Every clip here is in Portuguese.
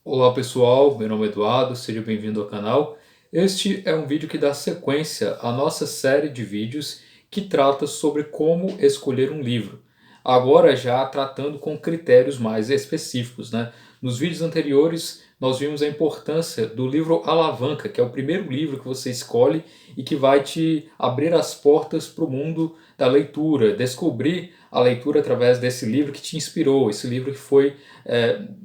Olá pessoal, meu nome é Eduardo, seja bem-vindo ao canal. Este é um vídeo que dá sequência à nossa série de vídeos que trata sobre como escolher um livro. Agora já tratando com critérios mais específicos, né? Nos vídeos anteriores nós vimos a importância do livro Alavanca, que é o primeiro livro que você escolhe e que vai te abrir as portas para o mundo da leitura, descobrir a leitura através desse livro que te inspirou, esse livro que foi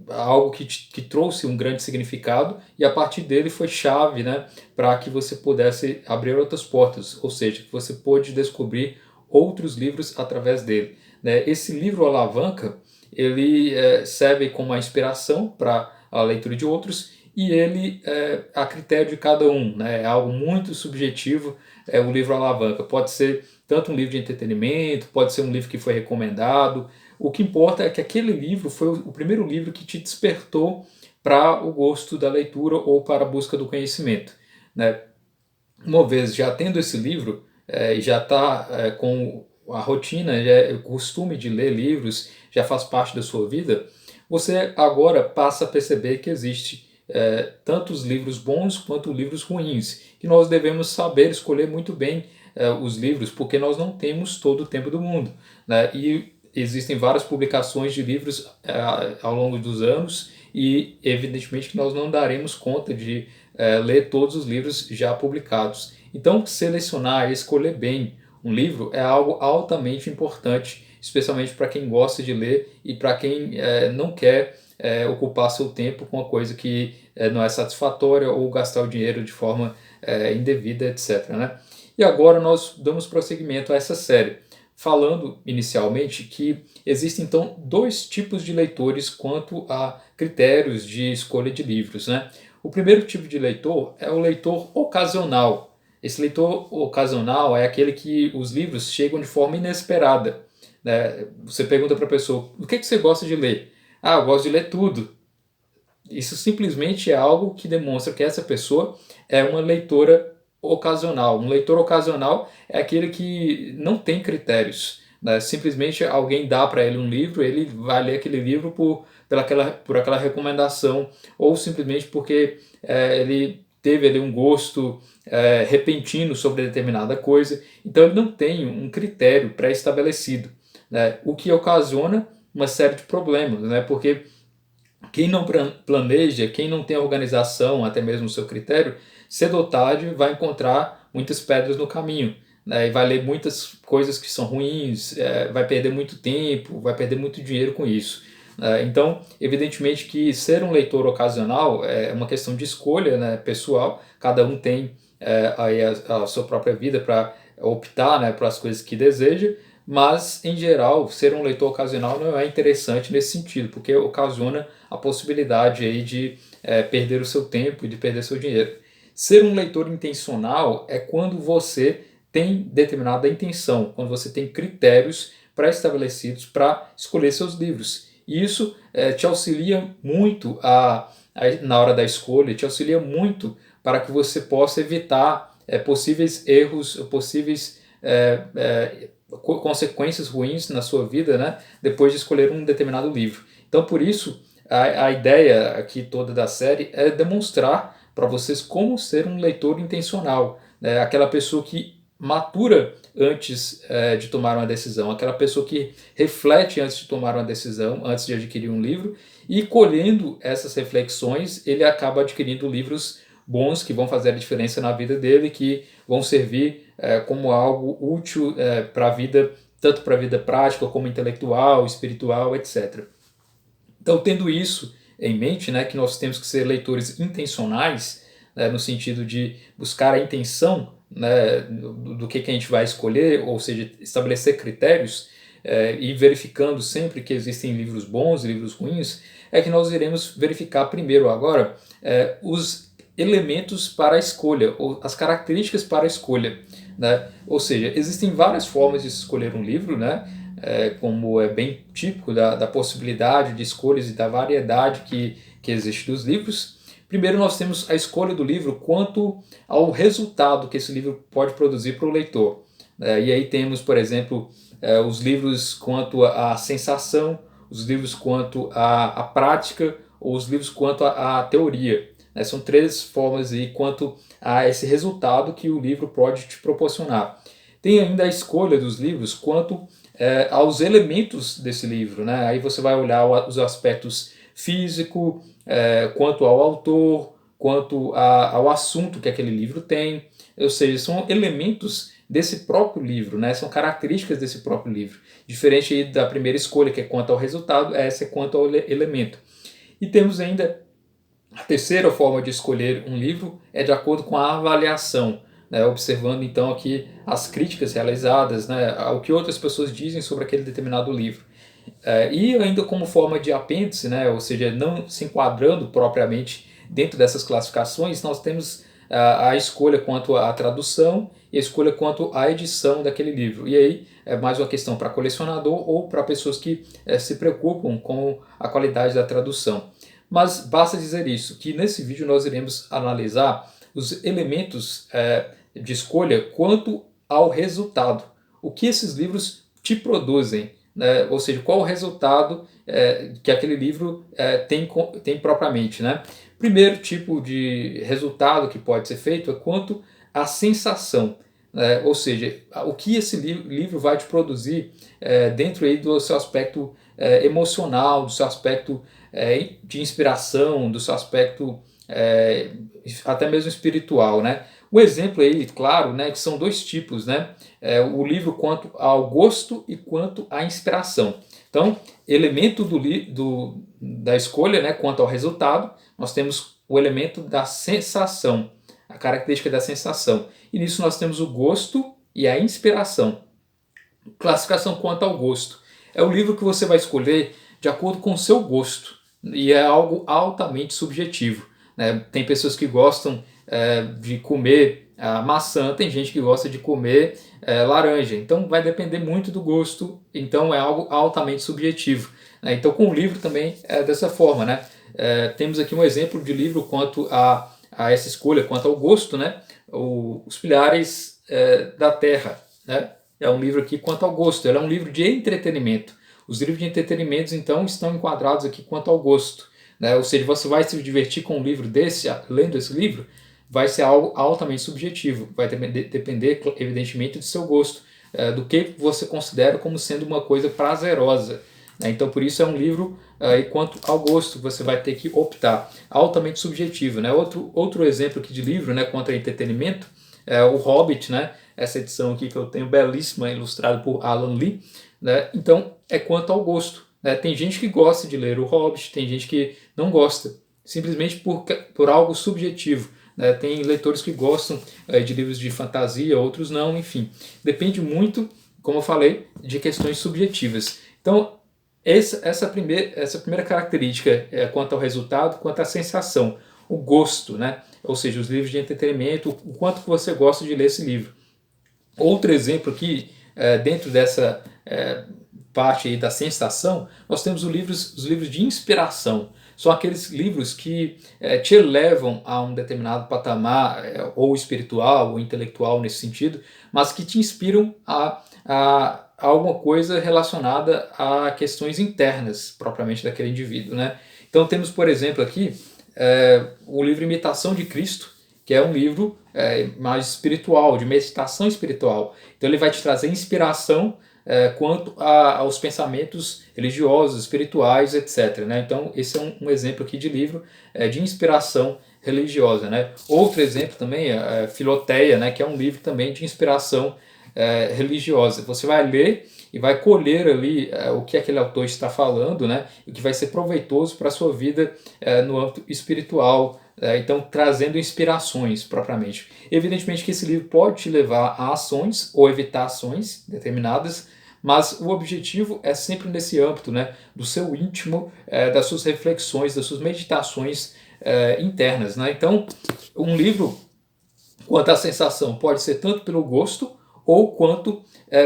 algo que trouxe um grande significado e a partir dele foi chave, né, para que você pudesse abrir outras portas, ou seja, que você pôde descobrir outros livros através dele. Né? Esse livro Alavanca, ele serve como uma inspiração para a leitura de outros e ele a critério de cada um, né? É algo muito subjetivo, o livro Alavanca. Pode ser tanto um livro de entretenimento, pode ser um livro que foi recomendado. O que importa é que aquele livro foi o primeiro livro que te despertou para o gosto da leitura ou para a busca do conhecimento. Né? Uma vez já tendo esse livro, e já está com a rotina, o costume de ler livros, já faz parte da sua vida, você agora passa a perceber que existe tantos livros bons quanto livros ruins, que nós devemos saber escolher muito bem os livros, porque nós não temos todo o tempo do mundo. Né? E existem várias publicações de livros ao longo dos anos e evidentemente que nós não daremos conta de ler todos os livros já publicados. Então, selecionar e escolher bem um livro é algo altamente importante, especialmente para quem gosta de ler e para quem não quer ocupar seu tempo com uma coisa que não é satisfatória ou gastar o dinheiro de forma indevida, etc. Né? E agora nós damos prosseguimento a essa série, falando inicialmente que existem então dois tipos de leitores quanto a critérios de escolha de livros. Né? O primeiro tipo de leitor é o leitor ocasional. Esse leitor ocasional é aquele que os livros chegam de forma inesperada. Né? Você pergunta para a pessoa, o que você gosta de ler? Ah, eu gosto de ler tudo. Isso simplesmente é algo que demonstra que essa pessoa é uma leitora ocasional. Um leitor ocasional é aquele que não tem critérios. Né? Simplesmente alguém dá para ele um livro, ele vai ler aquele livro por aquela recomendação, ou simplesmente porque ele teve ali um gosto repentino sobre determinada coisa. Então ele não tem um critério pré-estabelecido, né? O que ocasiona uma série de problemas, né? Porque quem não planeja, quem não tem organização, até mesmo o seu critério, cedo ou tarde vai encontrar muitas pedras no caminho. Né, e vai ler muitas coisas que são ruins, vai perder muito tempo, vai perder muito dinheiro com isso. Então, evidentemente que ser um leitor ocasional é uma questão de escolha, né, pessoal, cada um tem aí a sua própria vida para optar, né, para as coisas que deseja, mas, em geral, ser um leitor ocasional não é interessante nesse sentido, porque ocasiona a possibilidade aí de perder o seu tempo e de perder seu dinheiro. Ser um leitor intencional é quando você tem determinada intenção, quando você tem critérios pré-estabelecidos para escolher seus livros. E isso te auxilia muito na hora da escolha, te auxilia muito para que você possa evitar possíveis erros, possíveis consequências ruins na sua vida, né, depois de escolher um determinado livro. Então, por isso, a ideia aqui toda da série é demonstrar para vocês como ser um leitor intencional, né, aquela pessoa que matura antes de tomar uma decisão, aquela pessoa que reflete antes de tomar uma decisão, antes de adquirir um livro, e colhendo essas reflexões, ele acaba adquirindo livros bons que vão fazer a diferença na vida dele, que vão servir como algo útil para a vida, tanto para a vida prática como intelectual, espiritual, etc. Então, tendo isso em mente, né, que nós temos que ser leitores intencionais, né, no sentido de buscar a intenção, né, do que a gente vai escolher, ou seja, estabelecer critérios e verificando sempre que existem livros bons e livros ruins, é que nós iremos verificar primeiro agora os elementos para a escolha, ou as características para a escolha. Né? Ou seja, existem várias formas de escolher um livro, né? Como é bem típico da possibilidade de escolhas e da variedade que existe dos livros. Primeiro nós temos a escolha do livro quanto ao resultado que esse livro pode produzir para o leitor. E aí temos, por exemplo, os livros quanto à sensação, os livros quanto à prática, os livros quanto à teoria, né? São 3 formas aí quanto a esse resultado que o livro pode te proporcionar. Tem ainda a escolha dos livros quanto aos elementos desse livro, né? Aí você vai olhar os aspectos físico, quanto ao autor, quanto ao assunto que aquele livro tem, ou seja, são elementos desse próprio livro, né? São características desse próprio livro. Diferente aí da primeira escolha, que é quanto ao resultado, essa é quanto ao elemento. E temos ainda a terceira forma de escolher um livro é de acordo com a avaliação, né? Observando então aqui as críticas realizadas, né? O que outras pessoas dizem sobre aquele determinado livro. E ainda como forma de apêndice, né? Ou seja, não se enquadrando propriamente dentro dessas classificações, nós temos a escolha quanto à tradução e a escolha quanto à edição daquele livro. E aí é mais uma questão para colecionador ou para pessoas que se preocupam com a qualidade da tradução. Mas basta dizer isso, que nesse vídeo nós iremos analisar os elementos de escolha quanto ao resultado. O que esses livros te produzem, né? Ou seja, qual o resultado que aquele livro tem propriamente, né? Primeiro tipo de resultado que pode ser feito é quanto à sensação, né? Ou seja, o que esse livro vai te produzir dentro aí do seu aspecto emocional, do seu aspecto de inspiração, do seu aspecto até mesmo espiritual, né? Um exemplo aí, claro, né, que são 2 tipos, né? O livro quanto ao gosto e quanto à inspiração. Então, elemento da escolha, né, quanto ao resultado, nós temos o elemento da sensação, a característica da sensação. E nisso nós temos o gosto e a inspiração. Classificação quanto ao gosto. É o livro que você vai escolher de acordo com o seu gosto. E é algo altamente subjetivo, né? Tem pessoas que gostam de comer maçã, tem gente que gosta de comer laranja. Então vai depender muito do gosto, então é algo altamente subjetivo, né? Então com o livro também é dessa forma, né? Temos aqui um exemplo de livro quanto a essa escolha, quanto ao gosto, né? Os Pilares da Terra, né? É um livro aqui quanto ao gosto, ele é um livro de entretenimento. Os livros de entretenimento, então, estão enquadrados aqui quanto ao gosto, né? Ou seja, você vai se divertir com um livro desse, lendo esse livro, vai ser algo altamente subjetivo, vai depender evidentemente do seu gosto, do que você considera como sendo uma coisa prazerosa, né? Então, por isso é um livro, quanto ao gosto, você vai ter que optar, altamente subjetivo, né? Outro exemplo aqui de livro, né, quanto ao entretenimento, é o Hobbit, né? Essa edição aqui que eu tenho, belíssima, ilustrada por Alan Lee, né? Então, é quanto ao gosto, né? Tem gente que gosta de ler o Hobbit, tem gente que não gosta, simplesmente por algo subjetivo, né? Tem leitores que gostam de livros de fantasia, outros não, enfim. Depende muito, como eu falei, de questões subjetivas. Então, essa primeira característica quanto ao resultado, quanto à sensação, o gosto, né? Ou seja, os livros de entretenimento, o quanto que você gosta de ler esse livro. Outro exemplo aqui, dentro dessa parte aí da sensação, nós temos os livros de inspiração. São aqueles livros que te elevam a um determinado patamar, ou espiritual, ou intelectual nesse sentido, mas que te inspiram a alguma coisa relacionada a questões internas, propriamente, daquele indivíduo, né? Então temos, por exemplo, aqui o livro Imitação de Cristo, que é um livro mais espiritual, de meditação espiritual. Então ele vai te trazer inspiração quanto aos pensamentos religiosos, espirituais, etc., né? Então esse é um exemplo aqui de livro de inspiração religiosa, né? Outro exemplo também é Filoteia, né, que é um livro também de inspiração religiosa. Você vai ler e vai colher ali o que aquele autor está falando, né? O que vai ser proveitoso para a sua vida no âmbito espiritual, então trazendo inspirações propriamente. Evidentemente que esse livro pode te levar a ações ou evitar ações determinadas, mas o objetivo é sempre nesse âmbito, né, do seu íntimo, das suas reflexões, das suas meditações internas, né? Então, um livro, quanto à sensação, pode ser tanto pelo gosto ou quanto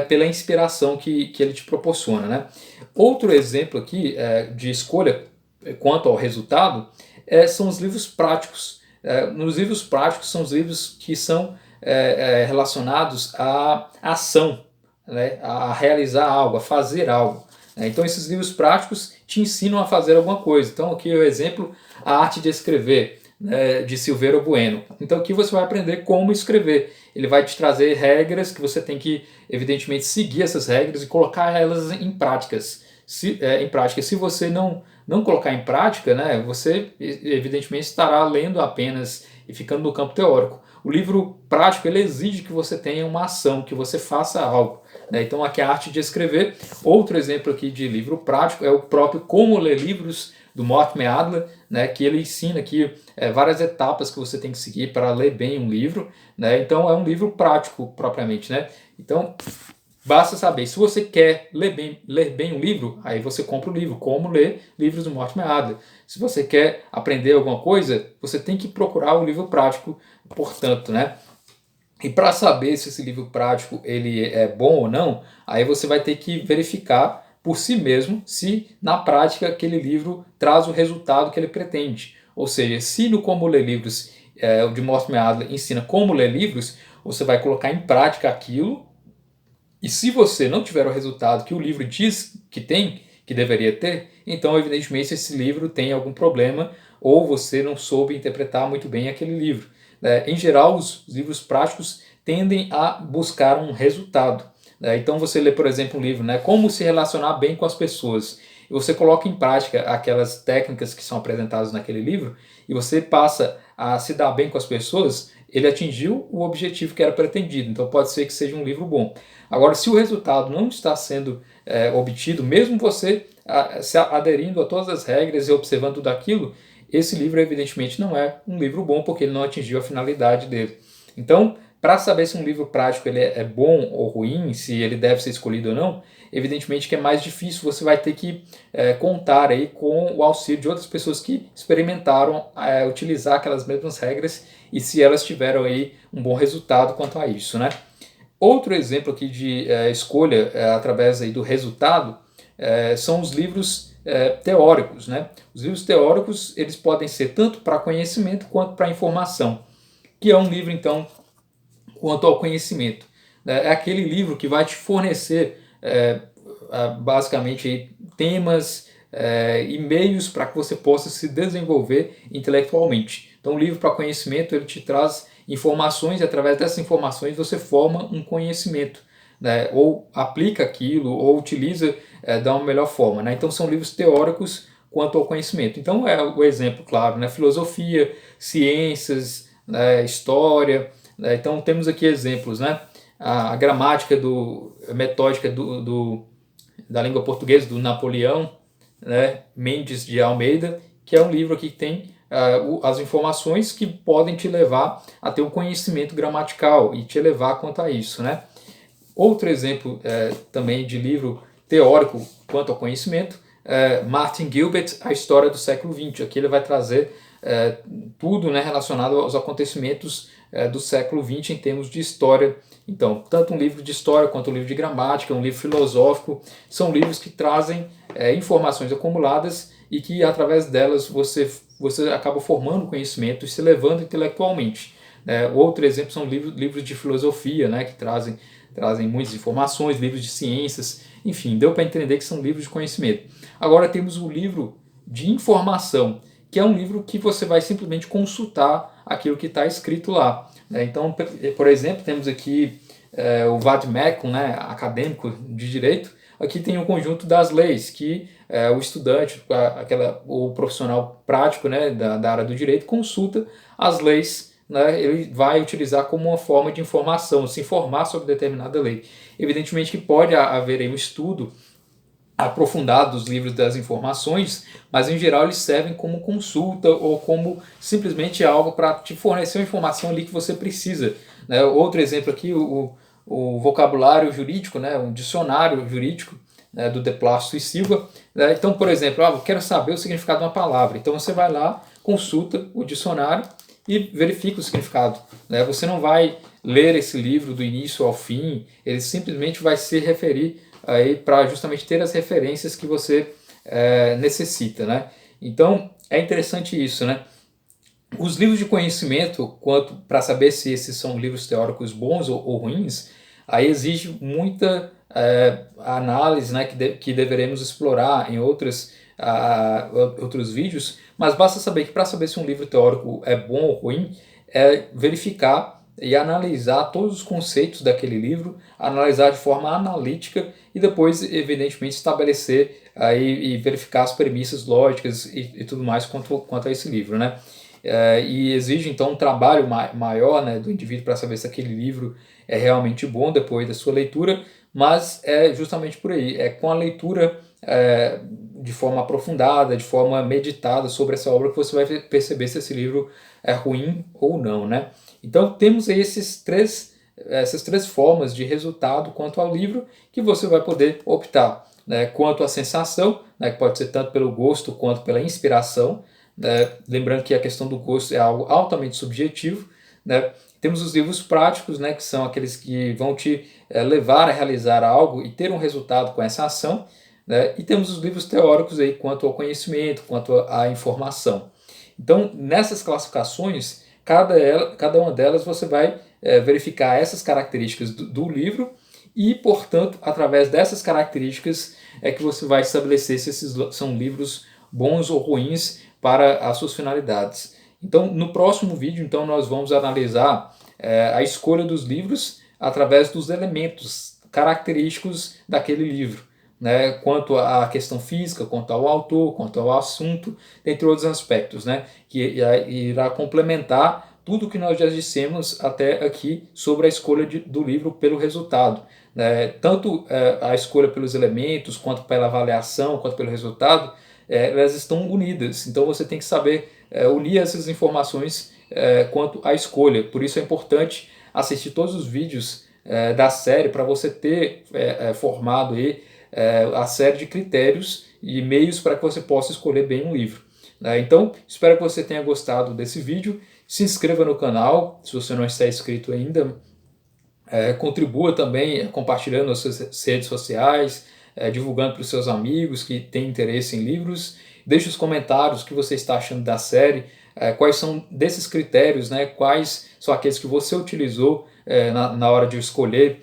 pela inspiração que ele te proporciona, né? Outro exemplo aqui de escolha quanto ao resultado são os livros práticos. Nos livros práticos são os livros que são relacionados à ação, né? A realizar algo, a fazer algo. Então esses livros práticos te ensinam a fazer alguma coisa. Então aqui é o exemplo, A Arte de Escrever, né, de Silverio Bueno. Então aqui você vai aprender como escrever. Ele vai te trazer regras que você tem que, evidentemente, seguir essas regras e colocar elas em práticas. Em prática. Se você não colocar em prática, né, você evidentemente estará lendo apenas e ficando no campo teórico. O livro prático ele exige que você tenha uma ação, que você faça algo, né? Então aqui é a arte de escrever. Outro exemplo aqui de livro prático é o próprio Como Ler Livros, do Mortimer Adler, né, que ele ensina aqui várias etapas que você tem que seguir para ler bem um livro, né? Então é um livro prático propriamente, né? Então basta saber, se você quer ler bem um livro, aí você compra o livro, Como Ler Livros do Mortimer Adler. Se você quer aprender alguma coisa, você tem que procurar o livro prático, portanto, né? E para saber se esse livro prático ele é bom ou não, aí você vai ter que verificar por si mesmo se na prática aquele livro traz o resultado que ele pretende. Ou seja, se no Como Ler Livros, o de Mortimer Adler ensina como ler livros, você vai colocar em prática aquilo. E se você não tiver o resultado que o livro diz que tem, que deveria ter, então evidentemente esse livro tem algum problema ou você não soube interpretar muito bem aquele livro. Em geral, os livros práticos tendem a buscar um resultado. Então você lê, por exemplo, um livro, né, Como se relacionar bem com as pessoas, e você coloca em prática aquelas técnicas que são apresentadas naquele livro, e você passa a se dar bem com as pessoas, ele atingiu o objetivo que era pretendido. Então pode ser que seja um livro bom. Agora, se o resultado não está sendo obtido, mesmo você se aderindo a todas as regras e observando tudo aquilo, esse livro evidentemente não é um livro bom porque ele não atingiu a finalidade dele. Então, para saber se um livro prático ele é bom ou ruim, se ele deve ser escolhido ou não, evidentemente que é mais difícil, você vai ter que contar aí com o auxílio de outras pessoas que experimentaram utilizar aquelas mesmas regras e se elas tiveram aí um bom resultado quanto a isso, né? Outro exemplo aqui de escolha através aí do resultado são os livros teóricos, né? Os livros teóricos eles podem ser tanto para conhecimento quanto para informação, que é um livro então quanto ao conhecimento. É aquele livro que vai te fornecer basicamente aí, temas e meios para que você possa se desenvolver intelectualmente. Então o livro para conhecimento ele te traz informações e através dessas informações você forma um conhecimento, né? Ou aplica aquilo ou utiliza da uma melhor forma, né? Então são livros teóricos quanto ao conhecimento. Então é o exemplo claro, né? Filosofia, ciências, né? História, né? Então temos aqui exemplos, né? A gramática a metódica da língua portuguesa do Napoleão, né? Mendes de Almeida, que é um livro aqui que tem as informações que podem te levar a ter um conhecimento gramatical e te levar quanto a isso, né? Outro exemplo também de livro teórico quanto ao conhecimento, Martin Gilbert, A História do Século XX. Aqui ele vai trazer tudo, né, relacionado aos acontecimentos do século XX em termos de história. Então, tanto um livro de história quanto um livro de gramática, um livro filosófico, são livros que trazem informações acumuladas e que através delas você acaba formando conhecimento e se levando intelectualmente. Outro exemplo são livros de filosofia, né, que trazem muitas informações, livros de ciências, enfim, deu para entender que são livros de conhecimento. Agora temos o livro de informação, que é um livro que você vai simplesmente consultar aquilo que está escrito lá. Então, por exemplo, temos aqui o Vademecum, né, acadêmico de direito. Aqui tem um conjunto das leis que o estudante, o profissional prático, né, da área do direito, consulta as leis, né, ele vai utilizar como uma forma de informação, se informar sobre determinada lei. Evidentemente que pode haver aí um estudo aprofundado dos livros das informações, mas em geral eles servem como consulta ou como simplesmente algo para te fornecer uma informação ali que você precisa, né? Outro exemplo aqui, o vocabulário jurídico, né? Um dicionário jurídico, né? Do De Plácio e Silva, né? Então, por exemplo, eu quero saber o significado de uma palavra, então você vai lá, consulta o dicionário e verifica o significado, né? Você não vai ler esse livro do início ao fim, ele simplesmente vai se referir aí para justamente ter as referências que você necessita, né? Então é interessante isso, né? Os livros de conhecimento, quanto para saber se esses são livros teóricos bons ou ruins, aí exige muita análise, né, que deveremos explorar em outras outros vídeos, mas basta saber que para saber se um livro teórico é bom ou ruim, é verificar e analisar todos os conceitos daquele livro, analisar de forma analítica e depois, evidentemente, estabelecer aí, e verificar as premissas lógicas e tudo mais quanto a esse livro, né? E exige então um trabalho maior, né, do indivíduo para saber se aquele livro é realmente bom depois da sua leitura, mas é justamente por aí, é com a leitura de forma aprofundada, de forma meditada sobre essa obra que você vai perceber se esse livro é ruim ou não, né? Então temos aí essas três formas de resultado quanto ao livro que você vai poder optar, né? Quanto à sensação, né, que pode ser tanto pelo gosto quanto pela inspiração, né? Lembrando que a questão do gosto é algo altamente subjetivo, né? Temos os livros práticos, né, que são aqueles que vão te levar a realizar algo e ter um resultado com essa ação, né? E temos os livros teóricos aí quanto ao conhecimento, quanto à informação. Então, nessas classificações, cada uma delas você vai verificar essas características do livro e, portanto, através dessas características é que você vai estabelecer se esses são livros bons ou ruins para as suas finalidades. Então, no próximo vídeo, então, nós vamos analisar a escolha dos livros através dos elementos característicos daquele livro, né, quanto à questão física, quanto ao autor, quanto ao assunto, entre outros aspectos, né, que irá complementar tudo o que nós já dissemos até aqui sobre a escolha do livro pelo resultado. Né, tanto a escolha pelos elementos, quanto pela avaliação, quanto pelo resultado, elas estão unidas. Então você tem que saber unir essas informações quanto à escolha. Por isso é importante assistir todos os vídeos da série para você ter formado aí a série de critérios e meios para que você possa escolher bem um livro. Então, espero que você tenha gostado desse vídeo. Se inscreva no canal, se você não está inscrito ainda. Contribua também compartilhando nas suas redes sociais, divulgando para os seus amigos que têm interesse em livros. Deixe os comentários o que você está achando da série, quais são desses critérios, né, quais são aqueles que você utilizou na hora de escolher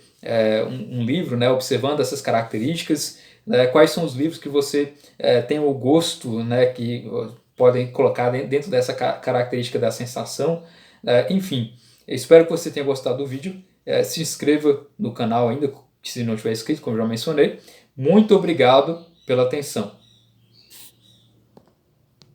um livro, né, observando essas características, né, quais são os livros que você tem o gosto, né, que podem colocar dentro dessa característica da sensação, enfim. Espero que você tenha gostado do vídeo. Se inscreva no canal ainda, se não tiver inscrito, como já mencionei. Muito obrigado pela atenção.